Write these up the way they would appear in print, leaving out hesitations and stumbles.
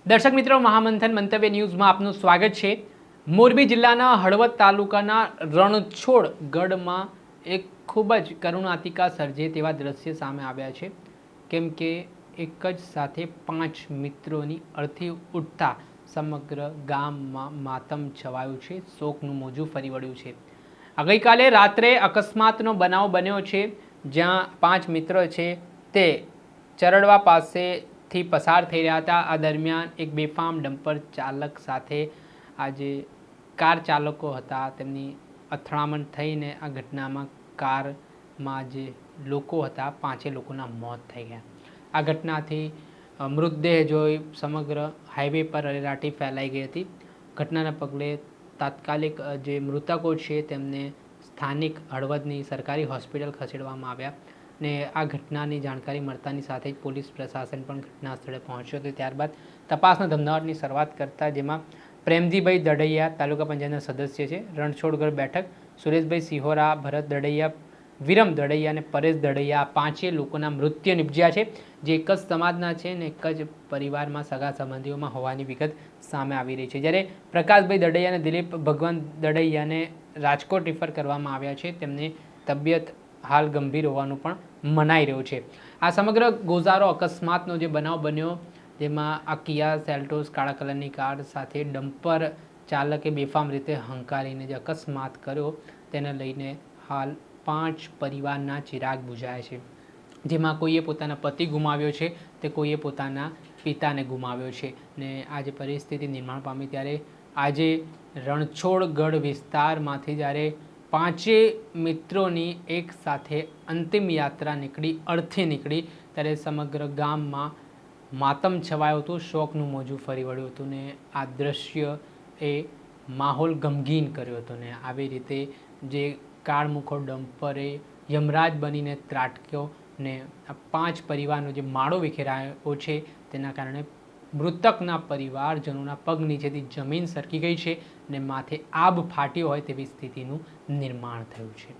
દર્શક મિત્રો, મહામંથન મંતવ્ય ન્યૂઝમાં આપનું સ્વાગત છે। મોરબી જિલ્લાના હળવદ તાલુકાના રણછોડ ગઢમાં એક ખૂબ જ કરુણાંતિકા સર્જે તેવા દ્રશ્ય સામે આવ્યા છે, કેમ કે એક જ સાથે 5 મિત્રોની અર્થી ઉઠતા સમગ્ર ગામમાં માતમ છવાયું છે, શોકનું મોજું ફરી વળ્યું છે। ગઈકાલે રાત્રે અકસ્માતનો બનાવ બન્યો છે, જ્યાં 5 મિત્રો છે તે ચરડવા પાસેથી પસાર થઈ રહ્યા હતા। આ દરમિયાન એક બેફામ ડમ્પર ચાલક સાથે આ જે કાર ચાલકો હતા તેમની અથડામણ થઈને આ ઘટનામાં કારમાં જે લોકો હતા 5 લોકોના મોત થઈ ગયા। આ ઘટનાથી મૃતદેહ જોઈ સમગ્ર હાઈવે પર અરેરાટી ફેલાઈ ગઈ હતી। ઘટનાના પગલે તાત્કાલિક જે મૃતકો છે તેમને સ્થાનિક હળવદની સરકારી હોસ્પિટલ ખસેડવામાં આવ્યા ને આ ઘટનાની જાણકારી મળતાની સાથે જ પોલીસ પ્રશાસન પણ ઘટના સ્થળે પહોંચ્યો હતો। ત્યારબાદ તપાસના ધમધમાટની શરૂઆત કરતા જેમાં પ્રેમજીભાઈ દડૈયા તાલુકા પંચાયતના સદસ્ય છે, રણછોડગઢ બેઠક, સુરેશભાઈ સિહોરા, ભરત દડૈયા, વિરમ દડૈયા અને પરેશ દડૈયા, આ 5 લોકોના મૃત્યુ નિપજ્યા છે, જે એક જ સમાજના છે ને એક જ પરિવારમાં સગા સંબંધીઓમાં હોવાની વિગત સામે આવી રહી છે। જ્યારે પ્રકાશભાઈ દડૈયા અને દિલીપ ભગવાન દડૈયાને રાજકોટ રિફર કરવામાં આવ્યા છે, તેમની તબિયત હાલ ગંભીર હોવાનું પણ મનાઈ રહ્યું છે। આ સમગ્ર ગોઝારો અકસ્માતનો જે બનાવ બન્યો જેમાં આ કિયા સેલ્ટોસ કાળા કલરની કાર સાથે ડમ્પર ચાલકે બેફામ રીતે હંકારીને જે અકસ્માત કર્યો તેને લઈને હાલ 5 પરિવારના ચિરાગ બુઝાયા છે, જેમાં કોઈએ પોતાના પતિ ગુમાવ્યો છે તે કોઈએ પોતાના પિતાને ગુમાવ્યો છે ને આ જે પરિસ્થિતિ નિર્માણ પામી ત્યારે આજે રણછોડગઢ વિસ્તારમાંથી જ્યારે 5 મિત્રોની એક સાથે અંતિમ યાત્રા નીકળી, અર્થે નીકળી, ત્યારે સમગ્ર ગામમાં માતમ છવાયો હતું, શોકનું મોજું ફરી વળ્યું હતું ને આ દ્રશ્ય એ માહોલ ગમગીન કર્યો હતો ને આવી રીતે જે કાળમુખો ડમ્પરે યમરાજ બનીને ત્રાટક્યો ને આ 5 પરિવારનો જે માળો વિખેરાયો છે તેના કારણે મૃતકના પરિવારજનોના પગ નીચેથી જમીન સરકી ગઈ છે ને માથે આબ ફાટ્યો હોય તેવી સ્થિતિનું નિર્માણ થયું છે।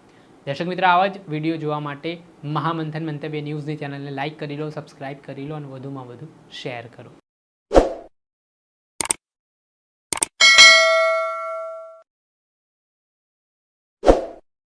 દર્શક મિત્રો, આવા જ વિડીયો જોવા માટે મહામંથન મંતવ્ય ન્યૂઝની ચેનલને લાઇક કરી લો, સબસ્ક્રાઇબ કરી લો અને વધુમાં વધુ શેર કરો।